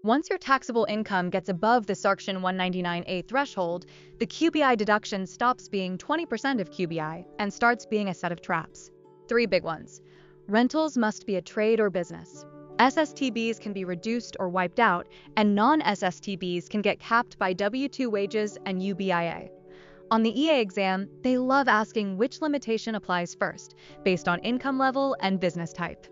Once your taxable income gets above the Section 199A threshold, the QBI deduction stops being 20% of QBI and starts being a set of traps. 3 big ones. Rentals must be a trade or business. SSTBs can be reduced or wiped out, and non-SSTBs can get capped by W-2 wages and UBIA. On the EA exam, they love asking which limitation applies first, based on income level and business type.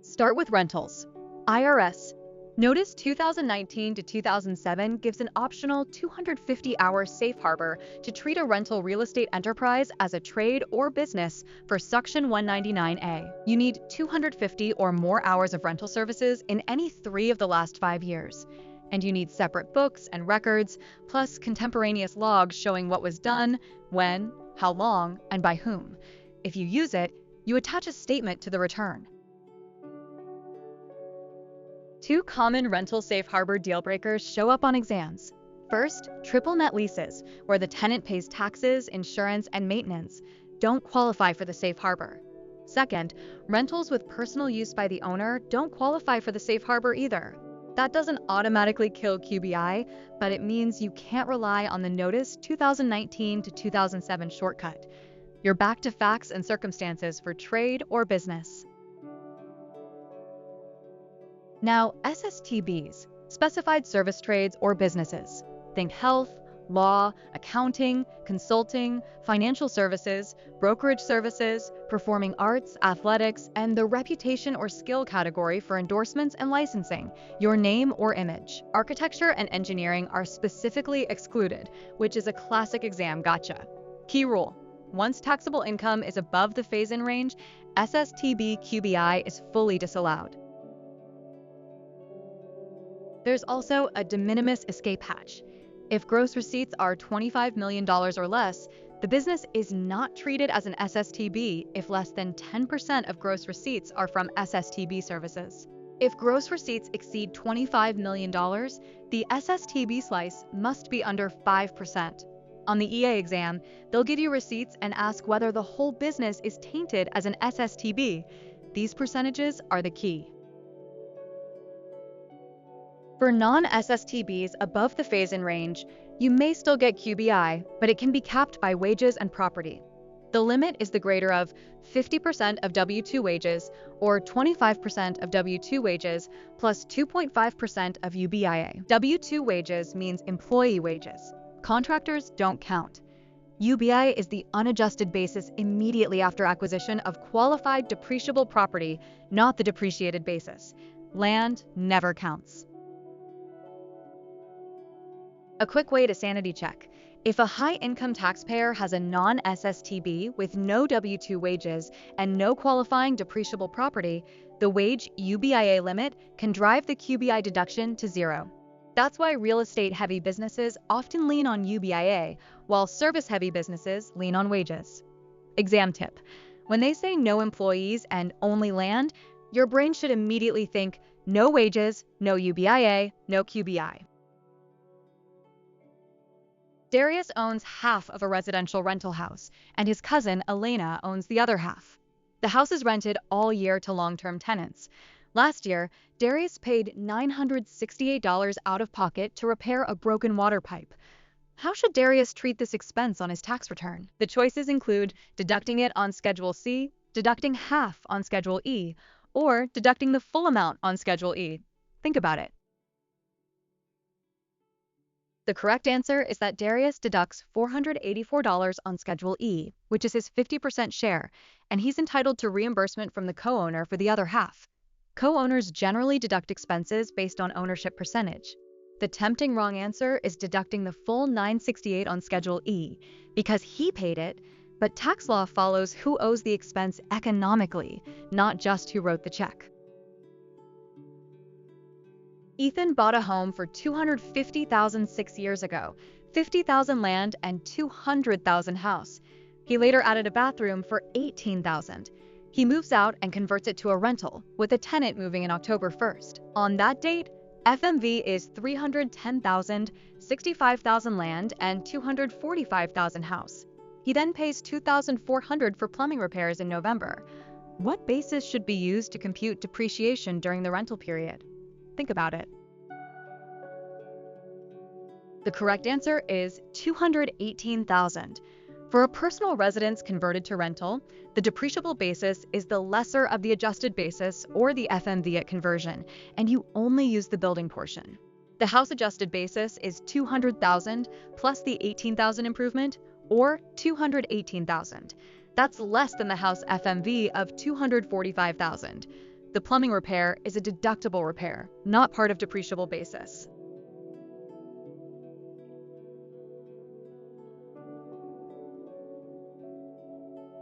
Start with rentals. IRS. Notice 2019 to 2007 gives an optional 250-hour safe harbor to treat a rental real estate enterprise as a trade or business for Section 199A. You need 250 or more hours of rental services in any 3 of the last 5 years. And you need separate books and records, plus contemporaneous logs showing what was done, when, how long, and by whom. If you use it, you attach a statement to the return. 2 common rental safe harbor deal breakers show up on exams. First, triple net leases, where the tenant pays taxes, insurance, and maintenance, don't qualify for the safe harbor. Second, rentals with personal use by the owner don't qualify for the safe harbor either. That doesn't automatically kill QBI, but it means you can't rely on the Notice 2019 to 2007 shortcut. You're back to facts and circumstances for trade or business. Now, SSTBs, specified service trades or businesses. Think health, law, accounting, consulting, financial services, brokerage services, performing arts, athletics, and the reputation or skill category for endorsements and licensing, your name or image. Architecture and engineering are specifically excluded, which is a classic exam gotcha. Key rule: once taxable income is above the phase-in range, SSTB QBI is fully disallowed. There's also a de minimis escape hatch. If gross receipts are $25 million or less, the business is not treated as an SSTB if less than 10% of gross receipts are from SSTB services. If gross receipts exceed $25 million, the SSTB slice must be under 5%. On the EA exam, they'll give you receipts and ask whether the whole business is tainted as an SSTB. These percentages are the key. For non-SSTBs above the phase-in range, you may still get QBI, but it can be capped by wages and property. The limit is the greater of 50% of W-2 wages or 25% of W-2 wages plus 2.5% of UBIA. W-2 wages means employee wages. Contractors don't count. UBIA is the unadjusted basis immediately after acquisition of qualified depreciable property, not the depreciated basis. Land never counts. A quick way to sanity check. If a high-income taxpayer has a non-SSTB with no W-2 wages and no qualifying depreciable property, the wage UBIA limit can drive the QBI deduction to 0. That's why real estate-heavy businesses often lean on UBIA, while service-heavy businesses lean on wages. Exam tip: when they say no employees and only land, your brain should immediately think no wages, no UBIA, no QBI. Darius owns half of a residential rental house, and his cousin, Elena, owns the other half. The house is rented all year to long-term tenants. Last year, Darius paid $968 out of pocket to repair a broken water pipe. How should Darius treat this expense on his tax return? The choices include deducting it on Schedule C, deducting half on Schedule E, or deducting the full amount on Schedule E. Think about it. The correct answer is that Darius deducts $484 on Schedule E, which is his 50% share, and he's entitled to reimbursement from the co-owner for the other half. Co-owners generally deduct expenses based on ownership percentage. The tempting wrong answer is deducting the full $968 on Schedule E, because he paid it, but tax law follows who owes the expense economically, not just who wrote the check. Ethan bought a home for $250,000 6 years ago, $50,000 land, and $200,000 house. He later added a bathroom for $18,000. He moves out and converts it to a rental, with a tenant moving in October 1st. On that date, FMV is $310,000, $65,000 land, and $245,000 house. He then pays $2,400 for plumbing repairs in November. What basis should be used to compute depreciation during the rental period? Think about it. The correct answer is $218,000. For a personal residence converted to rental, the depreciable basis is the lesser of the adjusted basis or the FMV at conversion, and you only use the building portion. The house adjusted basis is $200,000 plus the $18,000 improvement, or $218,000. That's less than the house FMV of $245,000. The plumbing repair is a deductible repair, not part of depreciable basis.